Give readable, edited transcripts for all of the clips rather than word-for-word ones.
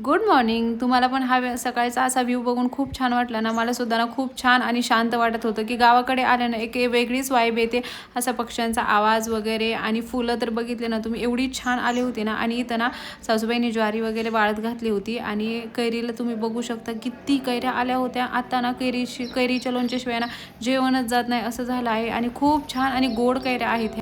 Good morning. तुम्हाला पण हा सकाळचा असा व्ह्यू बघून खूप छान वाटला ना? मला सुद्धा ना खूप छान आणि शांत वाटत होतं की गावाकडे आल्यानं एक वेगळीच वाईब येते. असा पक्ष्यांचा आवाज वगैरे आणि फुलं तर बघितले ना तुम्ही, एवढी छान आली होती ना. आणि इथं ना सासूबाईंनी ज्वारी वगैरे वाळत घातली होती आणि कैरीला तुम्ही बघू शकता किती कैऱ्या आल्या होत्या. आता ना कैरीच्या लोणच्याशिवाय ना जेवणच जात नाही असं झालं आहे. आणि खूप छान आणि गोड कैऱ्या आहेत.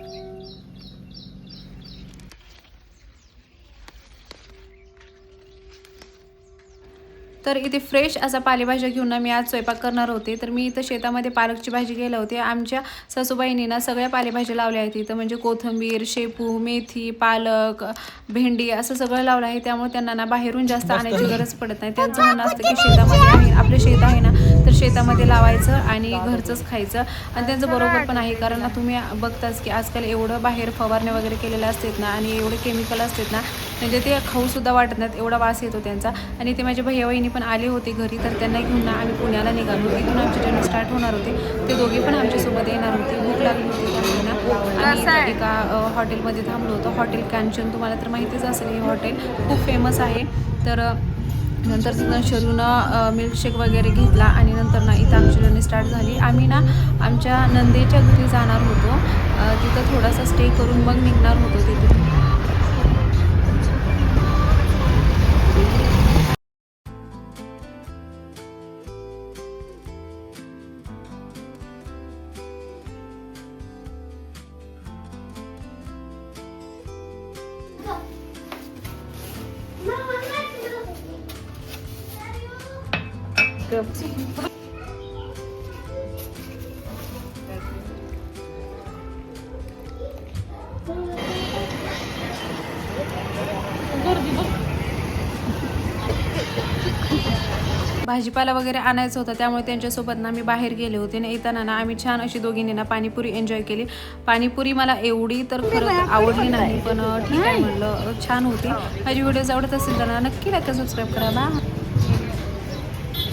तर इथे फ्रेश असा पालेभाज्या घेऊन ना मी आज स्वयंपाक करणार होते. तर मी इथं शेतामध्ये पालकची भाजी केली होती. आमच्या सासूबाईंनी ना सगळ्या पालेभाज्या लावल्या आहेत इथं, म्हणजे कोथिंबीर, शेपू, मेथी, पालक, भेंडी असं सगळं लावलं आहे. त्यामुळे त्यांना ना बाहेरून जास्त आणायची गरज पडत नाही. त्यांचं म्हणणं असतं की शेतामध्ये आहे, आपलं शेत आहे ना, तर शेतामध्ये लावायचं आणि घरचंच खायचं. आणि त्यांचं बरोबर पण आहे, कारण ना तुम्ही बघताच की आजकाल एवढं बाहेर फवारण्या वगैरे केलेल्या असतात ना आणि एवढे केमिकल असतात ना, म्हणजे ते खाऊसुद्धा वाटत नाहीत, एवढा वास येतो त्यांचा. आणि ते माझे भैया वहिनी पण आले होते घरी, तर त्यांना घेऊन ना आम्ही पुण्याला निघालो. इथून आमची जर्नी स्टार्ट होणार होते. ते दोघे पण आमच्यासोबत येणार होते. भूक लागली होती त्यामुळे ना आम्ही एका हॉटेलमध्ये थांबलो होतो. हॉटेल कांचन, तुम्हाला तर माहितीच असेल, हे हॉटेल खूप फेमस आहे. तर नंतर तिथं शरूनं मिल्कशेक वगैरे घेतला आणि नंतर ना इथं आमची जर्नी स्टार्ट झाली. आम्ही ना आमच्या नंदेच्या घरी जाणार होतो. तिथं थोडासा स्टे करून मग निघणार होतो तिथे. भाजीपाला वगैरे आणायचं होतं, त्यामुळे त्यांच्यासोबत ना मी बाहेर गेले होते. ना येताना ना आम्ही छान अशी दोघींनी ना पाणीपुरी एन्जॉय केली. पाणीपुरी मला एवढी तर खरं आवडली नाही, पण ठीक आहे म्हणलं, छान होती. माझी व्हिडिओज आवडत असेल तर नक्की सबस्क्राईब करा.